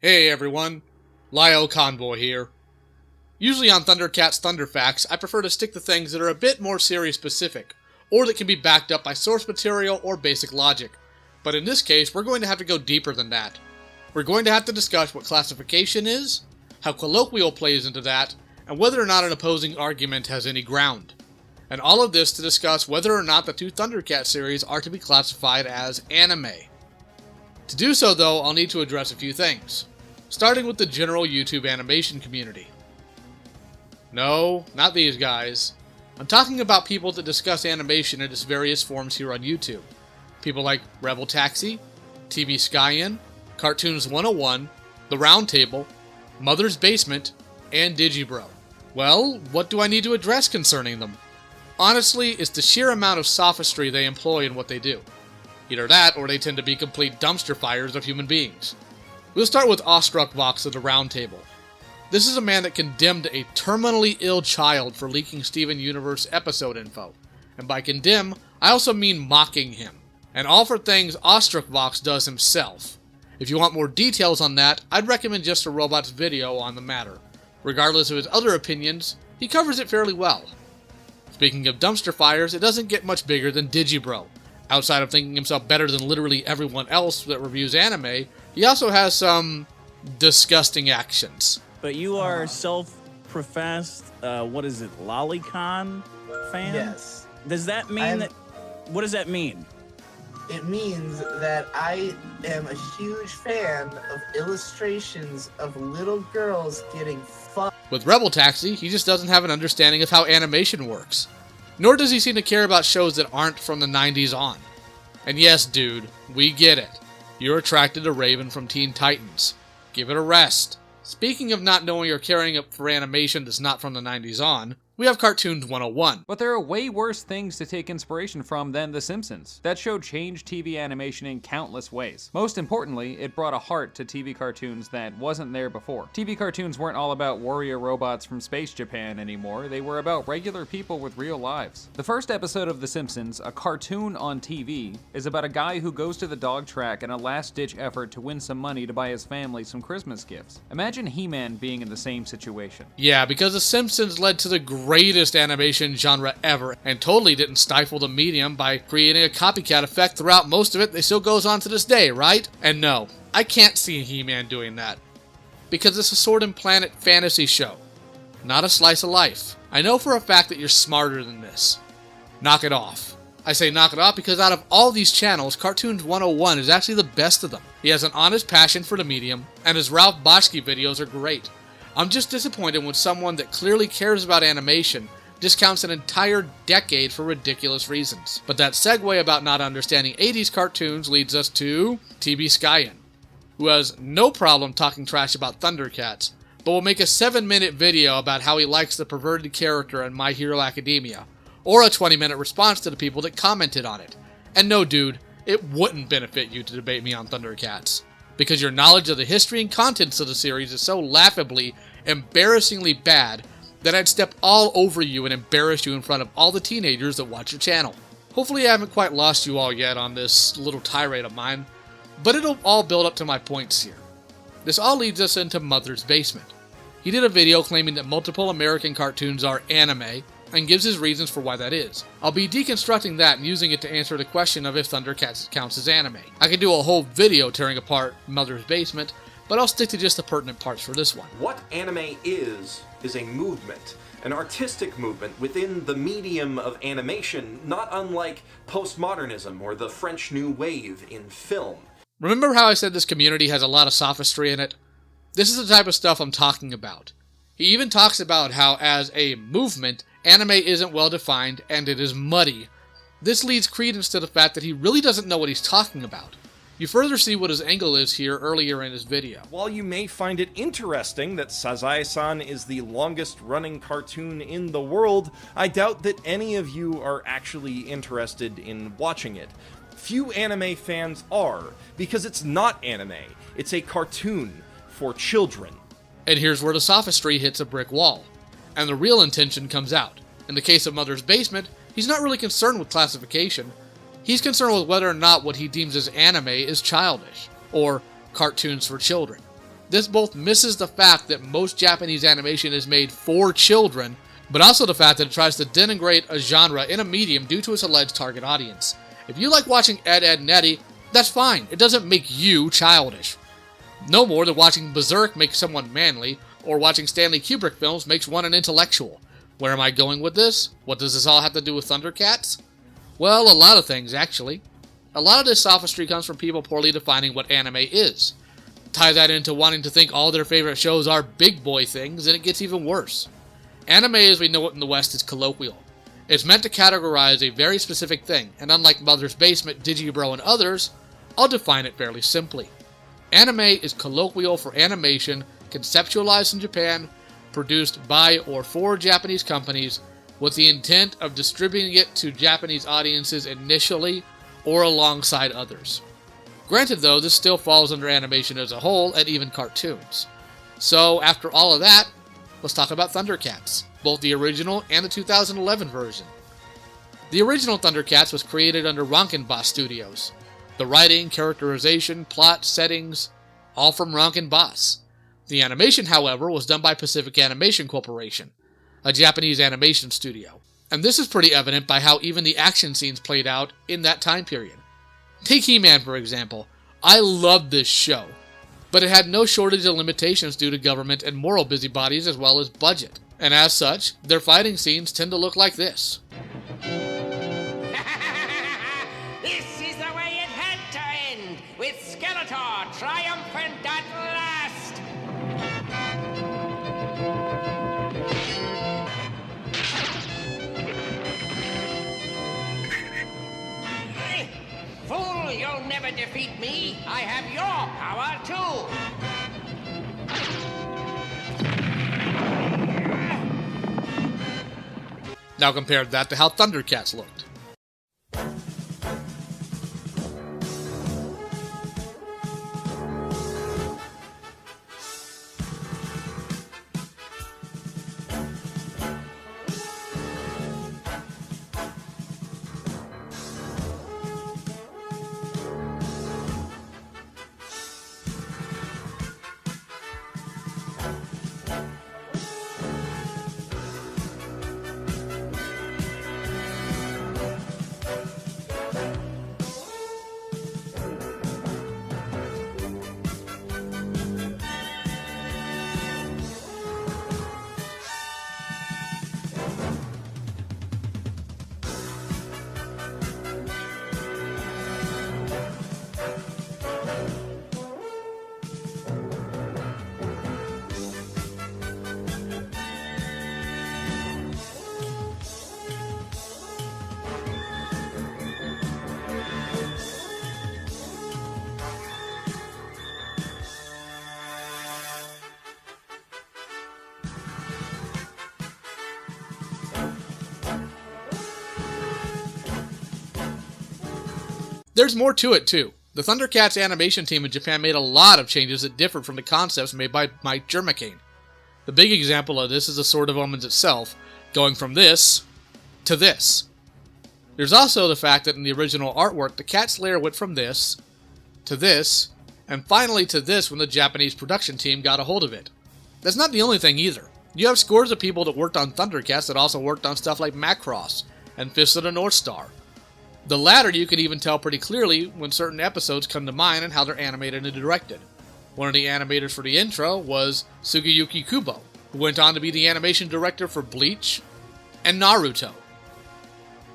Hey everyone, Lyle Convoy here. Usually on ThunderCats ThunderFacts, I prefer to stick to things that are a bit more series specific, or that can be backed up by source material or basic logic. But in this case, we're going to have to go deeper than that. We're going to have to discuss what classification is, how colloquial plays into that, and whether or not an opposing argument has any ground. And all of this to discuss whether or not the two ThunderCats series are to be classified as anime. To do so though, I'll need to address a few things, starting with the general YouTube animation community. No, not these guys. I'm talking about people that discuss animation in its various forms here on YouTube. People like Rebel Taxi, TV Skyin, Cartoons 101, The Roundtable, Mother's Basement, and Digibro. Well, what do I need to address concerning them? Honestly, it's the sheer amount of sophistry they employ in what they do. Either that, or they tend to be complete dumpster fires of human beings. We'll start with Awestruck Vox of The Roundtable. This is a man that condemned a terminally ill child for leaking Steven Universe episode info. And by condemn, I also mean mocking him. And all for things Awestruck Vox does himself. If you want more details on that, I'd recommend Just a Robot's video on the matter. Regardless of his other opinions, he covers it fairly well. Speaking of dumpster fires, it doesn't get much bigger than Digibro. Outside of thinking himself better than literally everyone else that reviews anime, he also has some disgusting actions. But you are self-professed, lolicon fan? Yes. Does that mean what does that mean? It means that I am a huge fan of illustrations of little girls getting fucked. With Rebel Taxi, he just doesn't have an understanding of how animation works. Nor does he seem to care about shows that aren't from the 90s on. And yes, dude, we get it. You're attracted to Raven from Teen Titans. Give it a rest. Speaking of not knowing or caring for animation that's not from the 90s on, we have Cartoons 101. But there are way worse things to take inspiration from than The Simpsons. That show changed TV animation in countless ways. Most importantly, it brought a heart to TV cartoons that wasn't there before. TV cartoons weren't all about warrior robots from space Japan anymore, they were about regular people with real lives. The first episode of The Simpsons, a cartoon on TV, is about a guy who goes to the dog track in a last-ditch effort to win some money to buy his family some Christmas gifts. Imagine He-Man being in the same situation. Yeah, because The Simpsons led to the greatest animation genre ever, and totally didn't stifle the medium by creating a copycat effect throughout most of it that still goes on to this day, right? And no, I can't see He-Man doing that. Because it's a Sword and Planet fantasy show, not a slice of life. I know for a fact that you're smarter than this. Knock it off. I say knock it off because out of all these channels, Cartoons 101 is actually the best of them. He has an honest passion for the medium, and his Ralph Bakshi videos are great. I'm just disappointed when someone that clearly cares about animation discounts an entire decade for ridiculous reasons. But that segue about not understanding 80s cartoons leads us to TV Skyin, who has no problem talking trash about ThunderCats, but will make a 7-minute video about how he likes the perverted character in My Hero Academia, or a 20-minute response to the people that commented on it. And no, dude, it wouldn't benefit you to debate me on ThunderCats, because your knowledge of the history and contents of the series is so laughably, embarrassingly bad that I'd step all over you and embarrass you in front of all the teenagers that watch your channel. Hopefully I haven't quite lost you all yet on this little tirade of mine, but it'll all build up to my points here. This all leads us into Mother's Basement. He did a video claiming that multiple American cartoons are anime, and gives his reasons for why that is. I'll be deconstructing that and using it to answer the question of if ThunderCats counts as anime. I could do a whole video tearing apart Mother's Basement, but I'll stick to just the pertinent parts for this one. What anime is a movement, an artistic movement within the medium of animation, not unlike postmodernism or the French New Wave in film. Remember how I said this community has a lot of sophistry in it? This is the type of stuff I'm talking about. He even talks about how, as a movement, anime isn't well defined and it is muddy. This leads credence to the fact that he really doesn't know what he's talking about. You further see what his angle is here earlier in his video. While you may find it interesting that Sazae-san is the longest-running cartoon in the world, I doubt that any of you are actually interested in watching it. Few anime fans are, because it's not anime. It's a cartoon for children. And here's where the sophistry hits a brick wall, and the real intention comes out. In the case of Mother's Basement, he's not really concerned with classification. He's concerned with whether or not what he deems as anime is childish, or cartoons for children. This both misses the fact that most Japanese animation is made for children, but also the fact that it tries to denigrate a genre in a medium due to its alleged target audience. If you like watching Ed, Edd n Eddy, that's fine. It doesn't make you childish. No more than watching Berserk makes someone manly, or watching Stanley Kubrick films makes one an intellectual. Where am I going with this? What does this all have to do with ThunderCats? Well, a lot of things, actually. A lot of this sophistry comes from people poorly defining what anime is. Tie that into wanting to think all their favorite shows are big boy things, and it gets even worse. Anime as we know it in the West is colloquial. It's meant to categorize a very specific thing, and unlike Mother's Basement, Digibro, and others, I'll define it fairly simply. Anime is colloquial for animation conceptualized in Japan, produced by or for Japanese companies, with the intent of distributing it to Japanese audiences initially or alongside others. Granted though, this still falls under animation as a whole and even cartoons. So after all of that, let's talk about ThunderCats, both the original and the 2011 version. The original ThunderCats was created under Rankin-Bass Studios. The writing, characterization, plot, settings, all from Rankin-Bass. The animation, however, was done by Pacific Animation Corporation, a Japanese animation studio. And this is pretty evident by how even the action scenes played out in that time period. Take He-Man, for example. I loved this show, but it had no shortage of limitations due to government and moral busybodies as well as budget. And as such, their fighting scenes tend to look like this. This is the way it had to end, with Skeletor triumphant at last! Fool, you'll never defeat me! I have your power, too! Now compare that to how ThunderCats looked. There's more to it, too. The ThunderCats animation team in Japan made a lot of changes that differed from the concepts made by Mike Jermicane. The big example of this is the Sword of Omens itself, going from this to this. There's also the fact that in the original artwork, the Cat Slayer went from this to this, and finally to this when the Japanese production team got a hold of it. That's not the only thing either. You have scores of people that worked on ThunderCats that also worked on stuff like Macross and Fist of the North Star. The latter you can even tell pretty clearly when certain episodes come to mind and how they're animated and directed. One of the animators for the intro was Sugiyuki Kubo, who went on to be the animation director for Bleach and Naruto.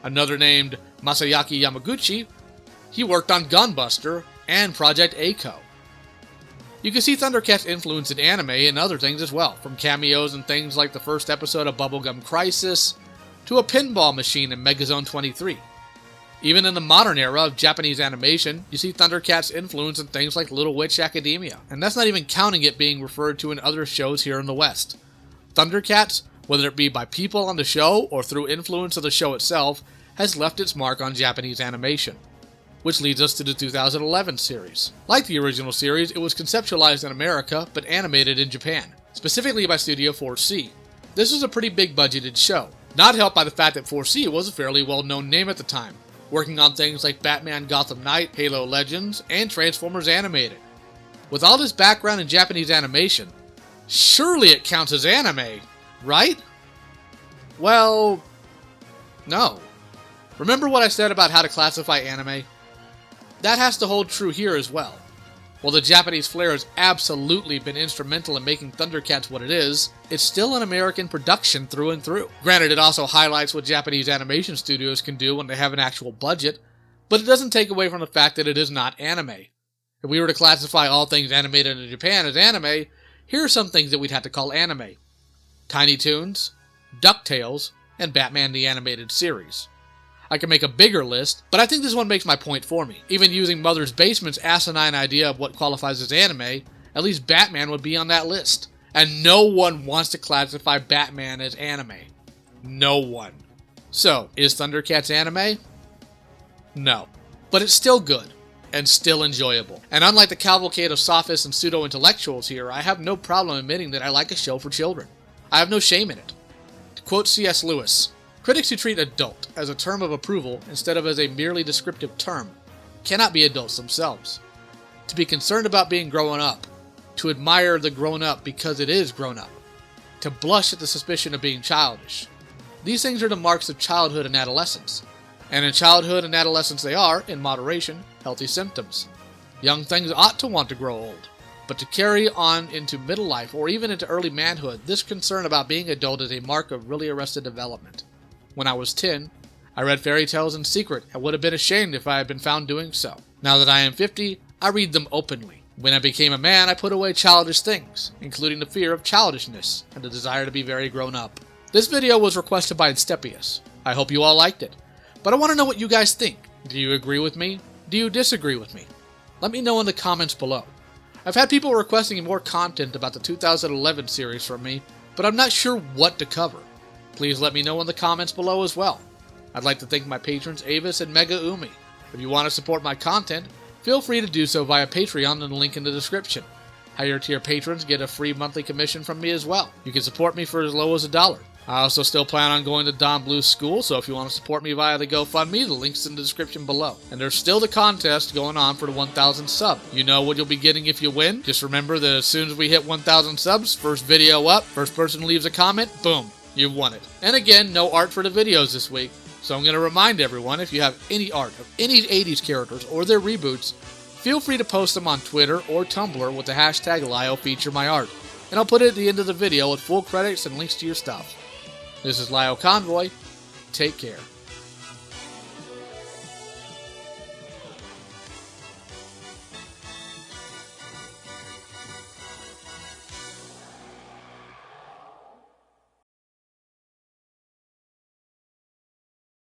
Another named Masayaki Yamaguchi, he worked on Gunbuster and Project A-ko. You can see ThunderCats' influence in anime and other things as well, from cameos in things like the first episode of Bubblegum Crisis to a pinball machine in Megazone 23. Even in the modern era of Japanese animation, you see ThunderCats' influence in things like Little Witch Academia, and that's not even counting it being referred to in other shows here in the West. ThunderCats, whether it be by people on the show or through influence of the show itself, has left its mark on Japanese animation. Which leads us to the 2011 series. Like the original series, it was conceptualized in America, but animated in Japan, specifically by Studio 4C. This was a pretty big budgeted show, not helped by the fact that 4C was a fairly well-known name at the time, working on things like Batman Gotham Knight, Halo Legends, and Transformers Animated. With all this background in Japanese animation, surely it counts as anime, right? Well, no. Remember what I said about how to classify anime? That has to hold true here as well. While the Japanese flair has absolutely been instrumental in making ThunderCats what it is, it's still an American production through and through. Granted, it also highlights what Japanese animation studios can do when they have an actual budget, but it doesn't take away from the fact that it is not anime. If we were to classify all things animated in Japan as anime, here are some things that we'd have to call anime: Tiny Toons, DuckTales, and Batman the Animated Series. I can make a bigger list, but I think this one makes my point for me. Even using Mother's Basement's asinine idea of what qualifies as anime, at least Batman would be on that list. And no one wants to classify Batman as anime. No one. So, is ThunderCats anime? No. But it's still good, and still enjoyable. And unlike the cavalcade of sophists and pseudo-intellectuals here, I have no problem admitting that I like a show for children. I have no shame in it. To quote C.S. Lewis, critics who treat adult as a term of approval instead of as a merely descriptive term cannot be adults themselves. To be concerned about being grown up, to admire the grown up because it is grown up, to blush at the suspicion of being childish. These things are the marks of childhood and adolescence. And in childhood and adolescence they are, in moderation, healthy symptoms. Young things ought to want to grow old. But to carry on into middle life or even into early manhood, this concern about being adult is a mark of really arrested development. When I was 10, I read fairy tales in secret and would have been ashamed if I had been found doing so. Now that I am 50, I read them openly. When I became a man, I put away childish things, including the fear of childishness and the desire to be very grown up. This video was requested by Instepius. I hope you all liked it. But I want to know what you guys think. Do you agree with me? Do you disagree with me? Let me know in the comments below. I've had people requesting more content about the 2011 series from me, but I'm not sure what to cover. Please let me know in the comments below as well. I'd like to thank my patrons Avis and Mega Umi. If you want to support my content, feel free to do so via Patreon in the link in the description. Higher tier patrons get a free monthly commission from me as well. You can support me for as low as $1. I also still plan on going to Don Bluth's school, so if you want to support me via the GoFundMe, the link's in the description below. And there's still the contest going on for the 1,000 sub. You know what you'll be getting if you win. Just remember that as soon as we hit 1,000 subs, first video up, first person leaves a comment, boom, you've won it. And again, no art for the videos this week. So I'm going to remind everyone, if you have any art of any 80s characters or their reboots, feel free to post them on Twitter or Tumblr with the hashtag LioFeatureMyArt. And I'll put it at the end of the video with full credits and links to your stuff. This is Lio Convoy. Take care.